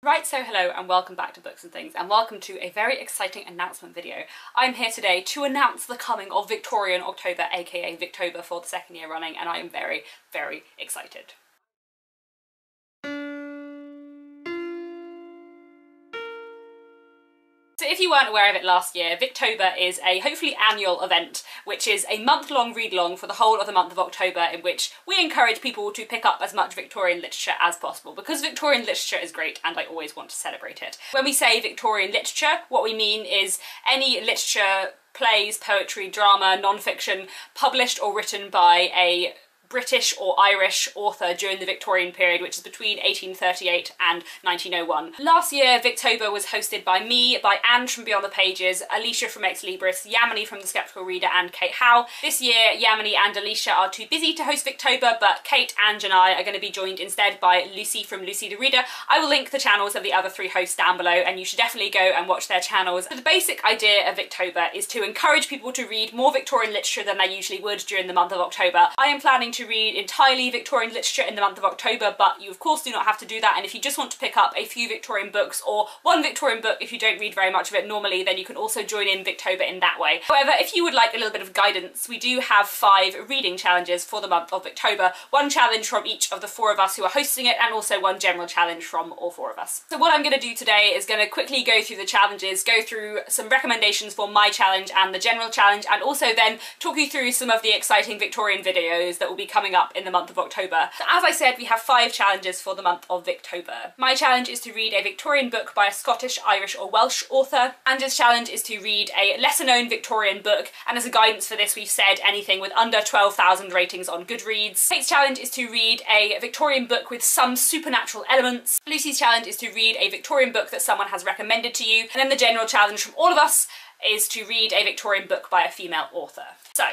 Right, so hello and welcome back to Books and Things, and welcome to a very exciting announcement video. I'm here today to announce the coming of Victorian October, aka Victober, for the second year running, and I am very, very excited. So if you weren't aware of it last year, Victober is a hopefully annual event, which is a month-long read-along for the whole of the month of October, in which we encourage people to pick up as much Victorian literature as possible, because Victorian literature is great and I always want to celebrate it. When we say Victorian literature, what we mean is any literature, plays, poetry, drama, non-fiction, published or written by a British or Irish author during the Victorian period, which is between 1838 and 1901. Last year, Victober was hosted by me, by Ange from Beyond the Pages, Alicia from Ex Libris, Yamini from The Skeptical Reader, and Kate Howe. This year, Yamini and Alicia are too busy to host Victober, but Kate, Ange and I are going to be joined instead by Lucy from Lucy the Reader. I will link the channels of the other three hosts down below, and you should definitely go and watch their channels. The basic idea of Victober is to encourage people to read more Victorian literature than they usually would during the month of October. I am planning to read entirely Victorian literature in the month of October, but you of course do not have to do that, and if you just want to pick up a few Victorian books, or one Victorian book if you don't read very much of it normally, then you can also join in Victober in that way. However, if you would like a little bit of guidance, we do have 5 reading challenges for the month of October. One challenge from each of the 4 of us who are hosting it, and also one general challenge from all 4 of us. So what I'm going to do today is going to quickly go through the challenges, go through some recommendations for my challenge and the general challenge, and also then talk you through some of the exciting Victorian videos that will be coming up in the month of October. So as I said, we have 5 challenges for the month of Victober. My challenge is to read a Victorian book by a Scottish, Irish or Welsh author. Ange's challenge is to read a lesser known Victorian book, and as a guidance for this we've said anything with under 12,000 ratings on Goodreads. Kate's challenge is to read a Victorian book with some supernatural elements. Lucy's challenge is to read a Victorian book that someone has recommended to you, and then the general challenge from all of us is to read a Victorian book by a female author. So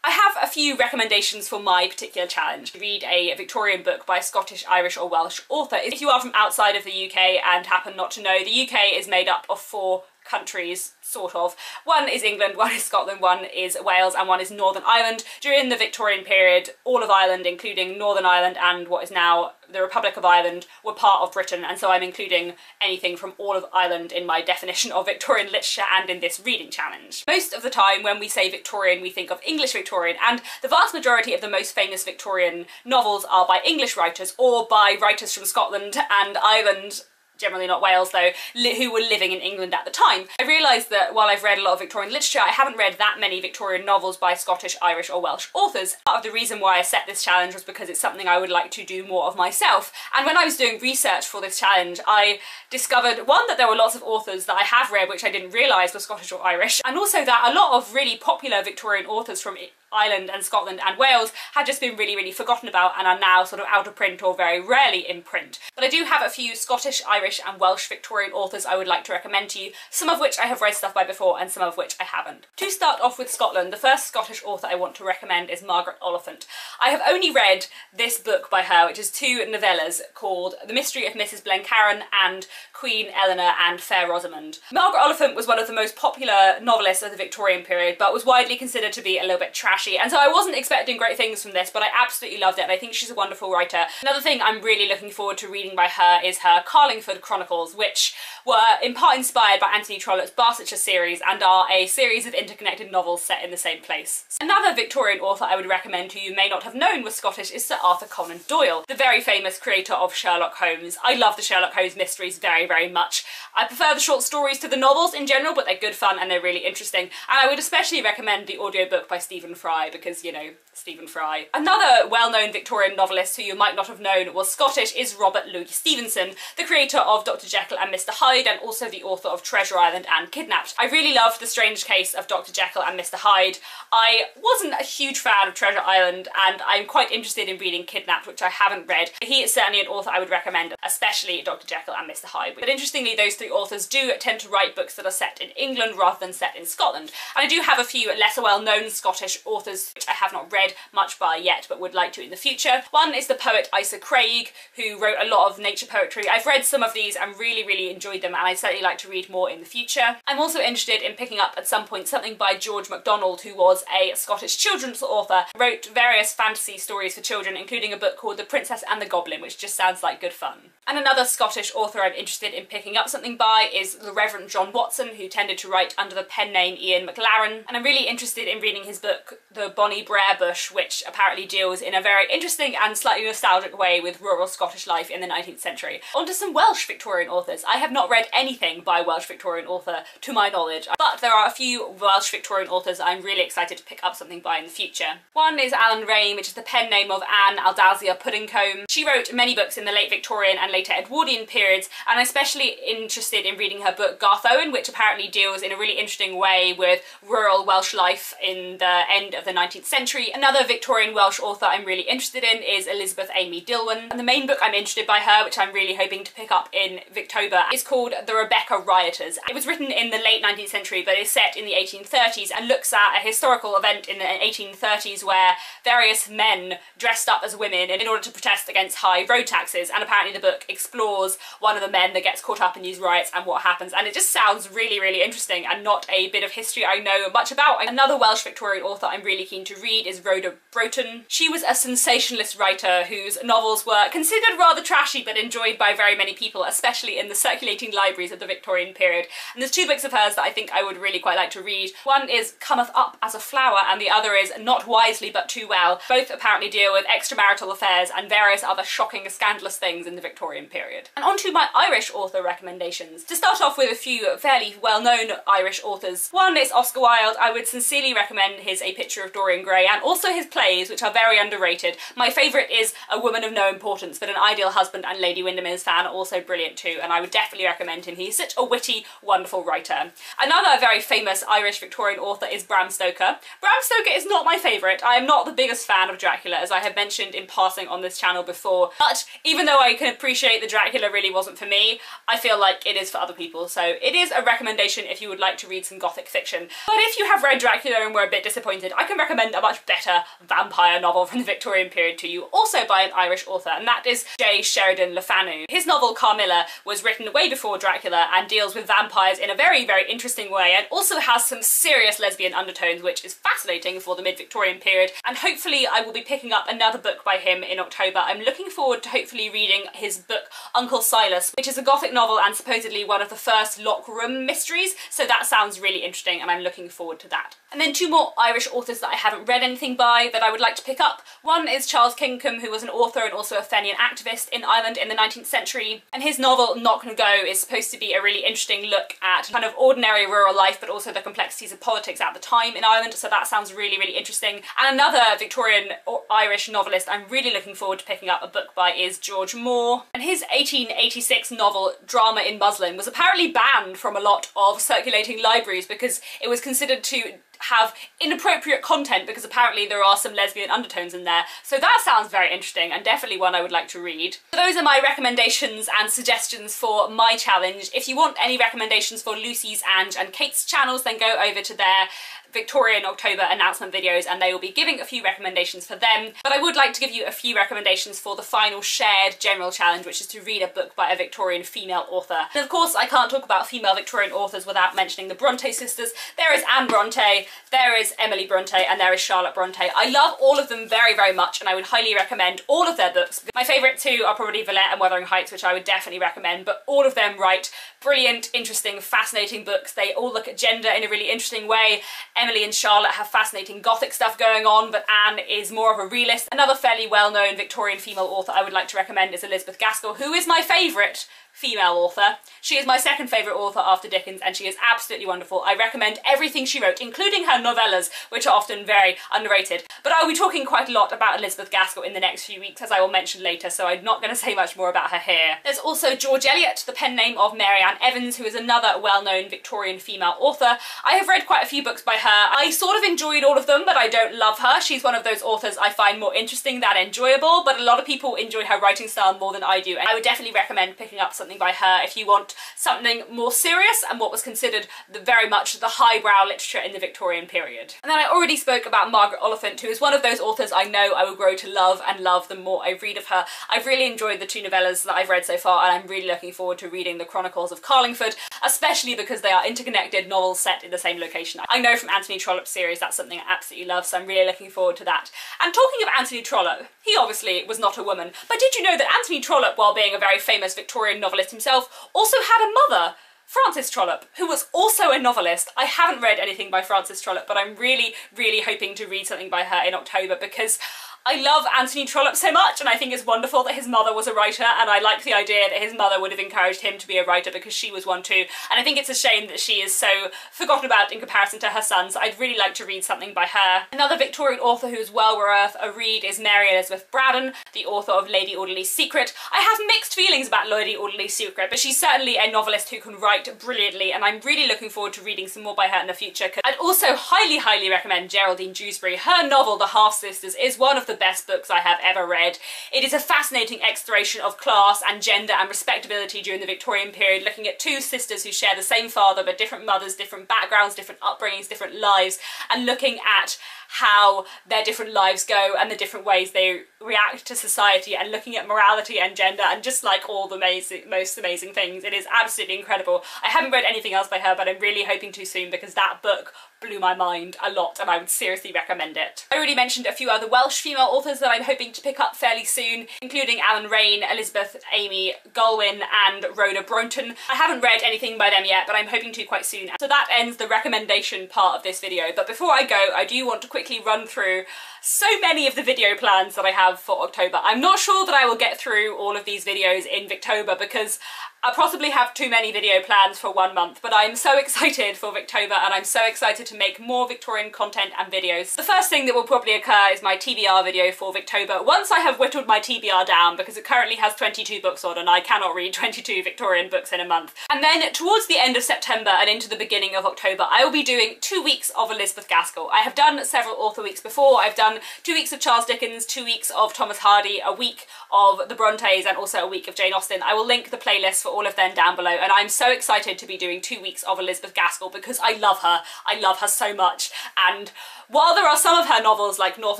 I have a few recommendations for my particular challenge. Read a Victorian book by a Scottish, Irish or Welsh author. If you are from outside of the UK and happen not to know, the UK is made up of 4 countries, sort of. One is England, one is Scotland, one is Wales, and one is Northern Ireland. During the Victorian period, all of Ireland, including Northern Ireland and what is now the Republic of Ireland, were part of Britain, and so I'm including anything from all of Ireland in my definition of Victorian literature and in this reading challenge. Most of the time when we say Victorian, we think of English Victorian, and the vast majority of the most famous Victorian novels are by English writers or by writers from Scotland and Ireland, generally not Wales though, who were living in England at the time. I realised that while I've read a lot of Victorian literature, I haven't read that many Victorian novels by Scottish, Irish or Welsh authors. Part of the reason why I set this challenge was because it's something I would like to do more of myself. And when I was doing research for this challenge, I discovered, one, that there were lots of authors that I have read which I didn't realise were Scottish or Irish, and also that a lot of really popular Victorian authors from Ireland and Scotland and Wales had just been really, really forgotten about and are now sort of out of print or very rarely in print. But I do have a few Scottish, Irish and Welsh Victorian authors I would like to recommend to you, some of which I have read stuff by before and some of which I haven't. To start off with Scotland, the first Scottish author I want to recommend is Margaret Oliphant. I have only read this book by her, which is 2 novellas called The Mystery of Mrs Blencairn and Queen Eleanor and Fair Rosamond. Margaret Oliphant was one of the most popular novelists of the Victorian period, but was widely considered to be a little bit trashy, and so I wasn't expecting great things from this, but I absolutely loved it, and I think she's a wonderful writer. Another thing I'm really looking forward to reading by her is her Carlingford Chronicles, which were in part inspired by Anthony Trollope's Barsetshire series and are a series of interconnected novels set in the same place. Another Victorian author I would recommend who you may not have known was Scottish is Sir Arthur Conan Doyle, the very famous creator of Sherlock Holmes. I love the Sherlock Holmes mysteries very, very much. I prefer the short stories to the novels in general, but they're good fun and they're really interesting, and I would especially recommend the audiobook by Stephen Fry because, you know, Stephen Fry. Another well-known Victorian novelist who you might not have known was Scottish is Robert Louis Stevenson, the creator of Dr. Jekyll and Mr. Hyde and also the author of Treasure Island and Kidnapped. I really loved The Strange Case of Dr. Jekyll and Mr. Hyde. I wasn't a huge fan of Treasure Island, and I'm quite interested in reading Kidnapped, which I haven't read. He is certainly an author I would recommend, especially Dr. Jekyll and Mr. Hyde. But interestingly, those 3 authors do tend to write books that are set in England rather than set in Scotland. And I do have a few lesser well-known Scottish authors authors which I have not read much by yet but would like to in the future. One is the poet Isa Craig, who wrote a lot of nature poetry. I've read some of these and really enjoyed them, and I'd certainly like to read more in the future. I'm also interested in picking up at some point something by George MacDonald, who was a Scottish children's author, wrote various fantasy stories for children, including a book called The Princess and the Goblin, which just sounds like good fun. And another Scottish author I'm interested in picking up something by is the Reverend John Watson, who tended to write under the pen name Ian McLaren, and I'm really interested in reading his book The Bonnie Brer Bush, which apparently deals in a very interesting and slightly nostalgic way with rural Scottish life in the 19th century. On to some Welsh Victorian authors. I have not read anything by a Welsh Victorian author to my knowledge, but there are a few Welsh Victorian authors I'm really excited to pick up something by in the future. One is Alan Raine, which is the pen name of Anne Aldazia Puddingcombe. She wrote many books in the late Victorian and later Edwardian periods, and I'm especially interested in reading her book Garthowen, which apparently deals in a really interesting way with rural Welsh life in the end of the 19th century. Another Victorian Welsh author I'm really interested in is Elizabeth Amy Dillwyn, and the main book I'm interested by her, which I'm really hoping to pick up in Victober, is called The Rebecca Rioters. It was written in the late 19th century but is set in the 1830s and looks at a historical event in the 1830s where various men dressed up as women in order to protest against high road taxes, and apparently the book explores one of the men that gets caught up in these riots and what happens, and it just sounds really interesting and not a bit of history I know much about. Another Welsh Victorian author I'm really keen to read is Rhoda Broughton. She was a sensationalist writer whose novels were considered rather trashy but enjoyed by very many people, especially in the circulating libraries of the Victorian period. And there's two books of hers that I think I would really quite like to read. One is Cometh Up as a Flower and the other is Not Wisely But Too Well. Both apparently deal with extramarital affairs and various other shocking, scandalous things in the Victorian period. And on to my Irish author recommendations. To start off with a few fairly well-known Irish authors. One is Oscar Wilde. I would sincerely recommend his A Picture of Dorian Gray and also his plays, which are very underrated. My favourite is A Woman of No Importance, but An Ideal Husband and Lady Windermere's Fan are also brilliant too, and I would definitely recommend him. He's such a witty, wonderful writer. Another very famous Irish Victorian author is Bram Stoker. Bram Stoker is not my favourite. I am not the biggest fan of Dracula, as I have mentioned in passing on this channel before, but even though I can appreciate that Dracula really wasn't for me, I feel like it is for other people, so it is a recommendation if you would like to read some gothic fiction. But if you have read Dracula and were a bit disappointed, I can recommend a much better vampire novel from the Victorian period to you, also by an Irish author, and that is J. Sheridan Le Fanu. His novel Carmilla was written way before Dracula and deals with vampires in a very interesting way, and also has some serious lesbian undertones, which is fascinating for the mid-Victorian period, and hopefully I will be picking up another book by him in October. I'm looking forward to hopefully reading his book Uncle Silas, which is a gothic novel and supposedly one of the first lock room mysteries, so that sounds really interesting and I'm looking forward to that. And then two more Irish authors that I haven't read anything by that I would like to pick up. One is Charles Kincombe, who was an author and also a Fenian activist in Ireland in the 19th century, and his novel Knock and Go is supposed to be a really interesting look at kind of ordinary rural life but also the complexities of politics at the time in Ireland, so that sounds really interesting. And another Victorian or Irish novelist I'm really looking forward to picking up a book by is George Moore, and his 1886 novel Drama in Muslin was apparently banned from a lot of circulating libraries because it was considered to have inappropriate content, because apparently there are some lesbian undertones in there. So that sounds very interesting and definitely one I would like to read. So those are my recommendations and suggestions for my challenge. If you want any recommendations for Lucy's, Ange and Kate's channels, then go over to their Victorian October announcement videos and they will be giving a few recommendations for them. But I would like to give you a few recommendations for the final shared general challenge, which is to read a book by a Victorian female author. And of course I can't talk about female Victorian authors without mentioning the Bronte sisters. There is Anne Bronte, there is Emily Bronte, and there is Charlotte Bronte. I love all of them very much and I would highly recommend all of their books. My favourite two are probably Villette and Wuthering Heights, which I would definitely recommend, but all of them write brilliant, interesting, fascinating books. They all look at gender in a really interesting way. Emily and Charlotte have fascinating gothic stuff going on, but Anne is more of a realist. Another fairly well-known Victorian female author I would like to recommend is Elizabeth Gaskell, who is my favourite female author. She is my second favourite author after Dickens and she is absolutely wonderful. I recommend everything she wrote, including her novellas, which are often very underrated. But I'll be talking quite a lot about Elizabeth Gaskell in the next few weeks, as I will mention later, so I'm not going to say much more about her here. There's also George Eliot, the pen name of Mary Ann Evans, who is another well-known Victorian female author. I have read quite a few books by her. I sort of enjoyed all of them, but I don't love her. She's one of those authors I find more interesting than enjoyable, but a lot of people enjoy her writing style more than I do, and I would definitely recommend picking up something something by her if you want something more serious and what was considered very much the highbrow literature in the Victorian period. And then I already spoke about Margaret Oliphant, who is one of those authors I know I will grow to love and love the more I read of her. I've really enjoyed the 2 novellas that I've read so far, and I'm really looking forward to reading the Chronicles of Carlingford, especially because they are interconnected novels set in the same location. I know from Anthony Trollope's series that's something I absolutely love, so I'm really looking forward to that. And talking of Anthony Trollope, he obviously was not a woman, but did you know that Anthony Trollope, while being a very famous Victorian novelist himself, also had a mother, Frances Trollope, who was also a novelist. I haven't read anything by Frances Trollope, but I'm really, really hoping to read something by her in October because I love Anthony Trollope so much, and I think it's wonderful that his mother was a writer, and I like the idea that his mother would have encouraged him to be a writer because she was one too, and I think it's a shame that she is so forgotten about in comparison to her sons. I'd really like to read something by her. Another Victorian author who's well worth a read is Mary Elizabeth Braddon, the author of Lady Audley's Secret. I have mixed feelings about Lady Audley's Secret, but she's certainly a novelist who can write brilliantly, and I'm really looking forward to reading some more by her in the future. I'd also highly, highly recommend Geraldine Dewsbury. Her novel, The Half-Sisters, is one of the best books I have ever read. It is a fascinating exploration of class and gender and respectability during the Victorian period, looking at 2 sisters who share the same father but different mothers, different backgrounds, different upbringings, different lives, and looking at how their different lives go and the different ways they react to society, and looking at morality and gender and just like all the most amazing things. It is absolutely incredible. I haven't read anything else by her, but I'm really hoping to soon because that book blew my mind a lot and I would seriously recommend it. I already mentioned a few other Welsh female authors that I'm hoping to pick up fairly soon, including Alan Raine, Elizabeth Amy Galwin and Rhoda Broughton. I haven't read anything by them yet, but I'm hoping to quite soon. So that ends the recommendation part of this video, but before I go, I do want to quickly run through so many of the video plans that I have for October. I'm not sure that I will get through all of these videos in Victober because I possibly have too many video plans for 1 month, but I'm so excited for Victober and I'm so excited to make more Victorian content and videos. The first thing that will probably occur is my TBR video for Victober, once I have whittled my TBR down, because it currently has 22 books on and I cannot read 22 Victorian books in a month. And then towards the end of September and into the beginning of October, I will be doing 2 weeks of Elizabeth Gaskell. I have done several author weeks before. I've done 2 weeks of Charles Dickens, 2 weeks of Thomas Hardy, a week of the Brontes and also a week of Jane Austen. I will link the playlist for all of them down below, and I'm so excited to be doing 2 weeks of Elizabeth Gaskell because I love her. I love her so much, and while there are some of her novels like North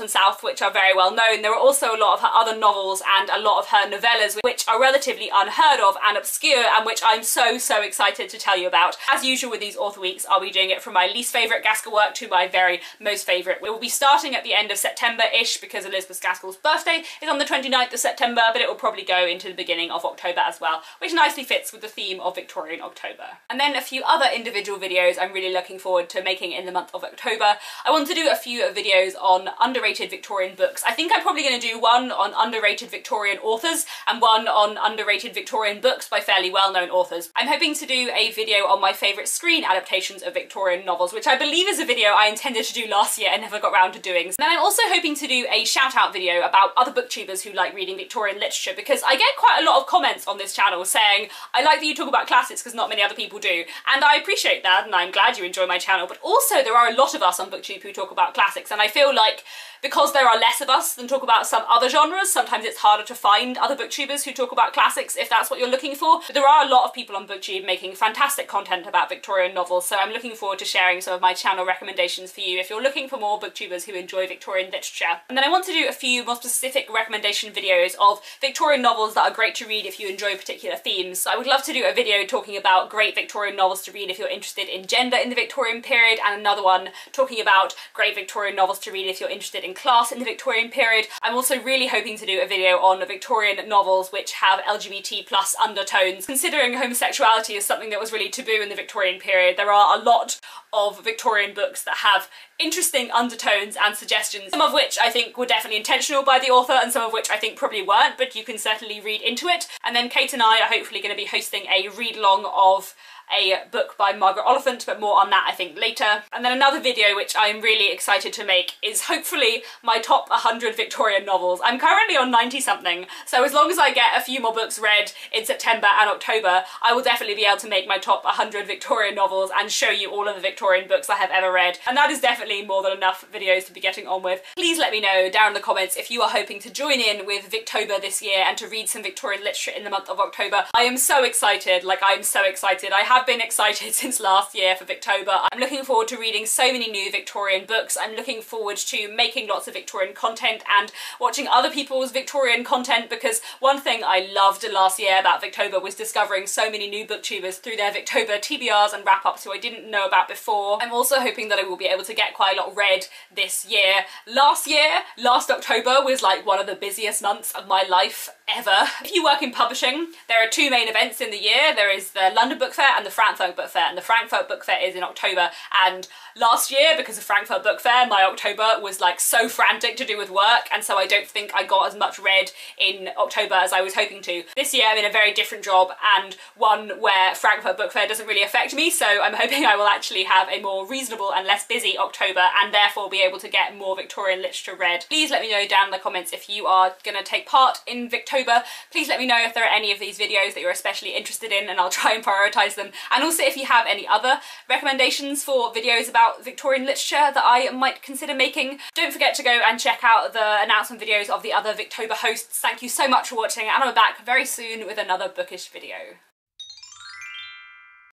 and South which are very well known, there are also a lot of her other novels and a lot of her novellas which are relatively unheard of and obscure and which I'm so excited to tell you about. As usual with these author weeks, I'll be doing it from my least favourite Gaskell work to my very most favourite. We will be starting at the end of September-ish because Elizabeth Gaskell's birthday is on the 29th of September, but it will probably go into the beginning of October as well, which nicely fits with the theme of Victorian October. And then a few other individual videos I'm really looking forward to making in the month of October. I want to do a few videos on underrated Victorian books. I think I'm probably going to do one on underrated Victorian authors and one on underrated Victorian books by fairly well-known authors. I'm hoping to do a video on my favourite screen adaptations of Victorian novels, which I believe is a video I intended to do last year and never got round to doing. And then I'm also hoping to do a shout-out video about other booktubers who like reading Victorian literature, because I get quite a lot of comments on this channel saying, I like that you talk about classics because not many other people do, and I appreciate that and I'm glad you enjoy my channel, but also there are a lot of us on BookTube who talk about classics, and I feel like because there are less of us than talk about some other genres, sometimes it's harder to find other booktubers who talk about classics if that's what you're looking for. But there are a lot of people on BookTube making fantastic content about Victorian novels, so I'm looking forward to sharing some of my channel recommendations for you if you're looking for more booktubers who enjoy Victorian literature. And then I want to do a few more specific recommendation videos of Victorian novels that are great to read if you enjoy particular themes. So I would love to do a video talking about great Victorian novels to read if you're interested in gender in the Victorian period, and another one talking about great Victorian novels to read if you're interested in class in the Victorian period. I'm also really hoping to do a video on Victorian novels which have LGBT+ undertones. Considering homosexuality is something that was really taboo in the Victorian period, there are a lot of Victorian books that have interesting undertones and suggestions, some of which I think were definitely intentional by the author and some of which I think probably weren't, but you can certainly read into it. And then Kate and I are hopefully going to be hosting a read-along of a book by Margaret Oliphant, but more on that I think later. And then another video which I'm really excited to make is hopefully my top 100 Victorian novels. I'm currently on 90 something, so as long as I get a few more books read in September and October, I will definitely be able to make my top 100 Victorian novels and show you all of the Victorian books I have ever read, and that is definitely more than enough videos to be getting on with. Please let me know down in the comments if you are hoping to join in with Victober this year and to read some Victorian literature in the month of October. I am so excited, like I'm so excited. I have been excited since last year for Victober. I'm looking forward to reading so many new Victorian books. I'm looking forward to making lots of Victorian content and watching other people's Victorian content, because one thing I loved last year about Victober was discovering so many new booktubers through their Victober TBRs and wrap-ups who I didn't know about before. I'm also hoping that I will be able to get quite a lot read this year. Last October was like one of the busiest months of my life ever. If you work in publishing, there are two main events in the year. There is the London Book Fair and the Frankfurt Book Fair, and the Frankfurt Book Fair is in October. And last year, because of Frankfurt Book Fair, my October was like so frantic to do with work, and so I don't think I got as much read in October as I was hoping to. This year I'm in a very different job, and one where Frankfurt Book Fair doesn't really affect me, so I'm hoping I will actually have a more reasonable and less busy October and therefore be able to get more Victorian literature read. Please let me know down in the comments if you are going to take part in Victober. Please let me know if there are any of these videos that you're especially interested in, and I'll try and prioritise them. And also if you have any other recommendations for videos about Victorian literature that I might consider making. Don't forget to go and check out the announcement videos of the other Victober hosts. Thank you so much for watching, and I'm back very soon with another bookish video.